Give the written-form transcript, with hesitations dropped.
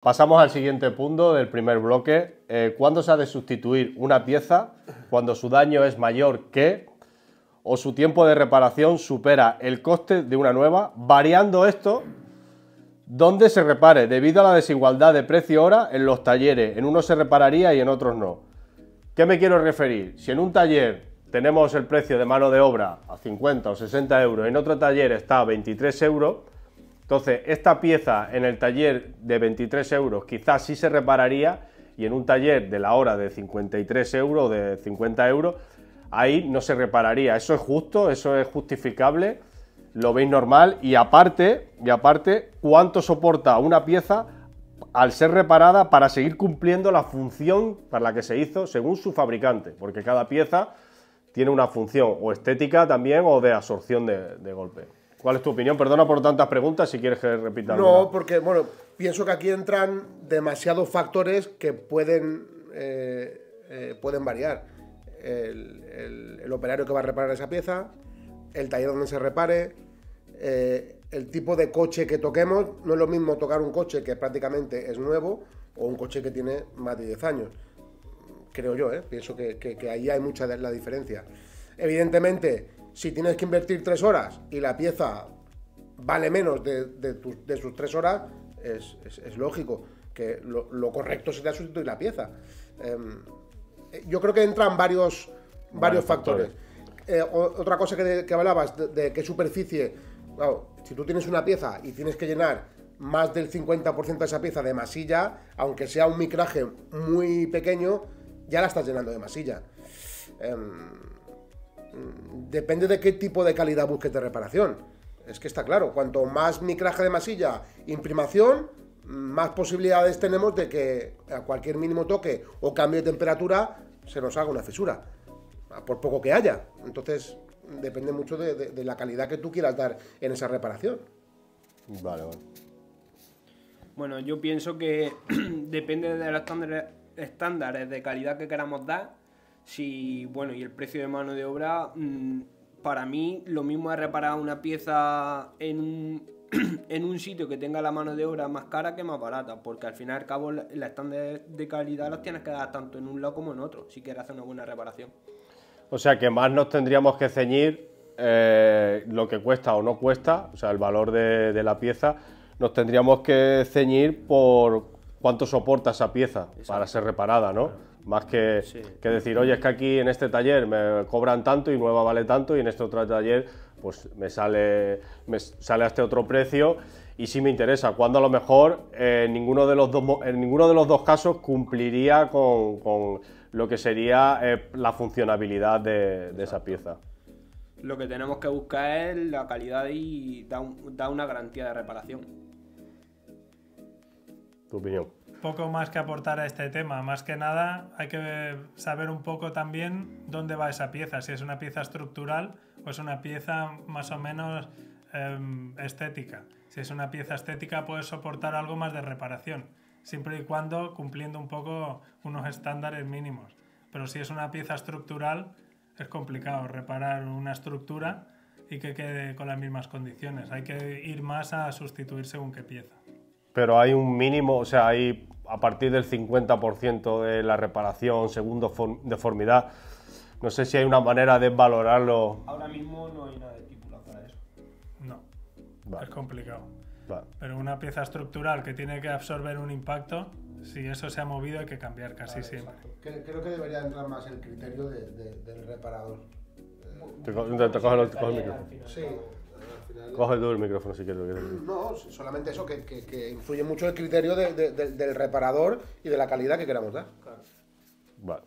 Pasamos al siguiente punto del primer bloque. ¿Cuándo se ha de sustituir una pieza cuando su daño es mayor que o su tiempo de reparación supera el coste de una nueva, variando esto donde se repare debido a la desigualdad de precio-hora en los talleres? En unos se repararía y en otros no. ¿Qué me quiero referir? Si en un taller tenemos el precio de mano de obra a 50 o 60 euros, en otro taller está a 23 euros, entonces esta pieza en el taller de 23 euros quizás sí se repararía y en un taller de la hora de 53 euros o de 50 euros, ahí no se repararía. ¿Eso es justo? ¿Eso es justificable? ¿Lo veis normal? Y aparte, ¿cuánto soporta una pieza al ser reparada para seguir cumpliendo la función para la que se hizo según su fabricante? Porque cada pieza tiene una función o estética también o de absorción de golpe. ¿Cuál es tu opinión? Perdona por tantas preguntas, si quieres que repita alguna. No, porque, bueno, pienso que aquí entran demasiados factores que pueden variar. El operario que va a reparar esa pieza, el taller donde se repare, el tipo de coche que toquemos. No es lo mismo tocar un coche que prácticamente es nuevo o un coche que tiene más de 10 años. Creo yo, pienso que ahí hay mucha de la diferencia. Evidentemente, si tienes que invertir 3 horas y la pieza vale menos de sus 3 horas, es lógico que lo correcto sería sustituir la pieza. Yo creo que entran varios factores. Otra cosa que hablabas, de qué superficie. Claro, si tú tienes una pieza y tienes que llenar más del 50% de esa pieza de masilla, aunque sea un micraje muy pequeño, ya la estás llenando de masilla. Depende de qué tipo de calidad busques de reparación. Es que está claro, cuanto más micraje de masilla, imprimación, más posibilidades tenemos de que a cualquier mínimo toque o cambio de temperatura se nos haga una fisura, por poco que haya. Entonces depende mucho de la calidad que tú quieras dar en esa reparación. Vale. Bueno, yo pienso que depende de los estándares de calidad que queramos dar. Y el precio de mano de obra, para mí lo mismo es reparar una pieza en un sitio que tenga la mano de obra más cara que más barata, porque al fin y al cabo los estándares de calidad los tienes que dar tanto en un lado como en otro si quieres hacer una buena reparación. O sea que más nos tendríamos que ceñir lo que cuesta o no cuesta, o sea el valor de la pieza, nos tendríamos que ceñir por cuánto soporta esa pieza. Exacto. Para ser reparada, ¿no? Claro. Más que decir, oye, es que aquí en este taller me cobran tanto y nueva vale tanto y en este otro taller pues me sale a este otro precio y sí me interesa, cuando a lo mejor en ninguno de los dos casos cumpliría con lo que sería la funcionabilidad de esa pieza. Lo que tenemos que buscar es la calidad y dar una garantía de reparación. ¿Tu opinión? Poco más que aportar a este tema, más que nada hay que saber un poco también dónde va esa pieza, si es una pieza estructural o es una pieza más o menos estética. Si es una pieza estética puedes soportar algo más de reparación, siempre y cuando cumpliendo un poco unos estándares mínimos. Pero si es una pieza estructural es complicado reparar una estructura y que quede con las mismas condiciones, hay que ir más a sustituir según qué pieza. Pero hay un mínimo, o sea, hay a partir del 50% de la reparación según deformidad. No sé si hay una manera de valorarlo. Ahora mismo no hay nada de título para eso. No, vale. Es complicado. Vale. Pero una pieza estructural que tiene que absorber un impacto, si eso se ha movido hay que cambiar casi siempre. Creo que debería entrar más el criterio del reparador. Te coge el micrófono. Sí. Coge tú el micrófono si quieres. No, solamente eso, que influye mucho el criterio del reparador y de la calidad que queramos dar. Vale.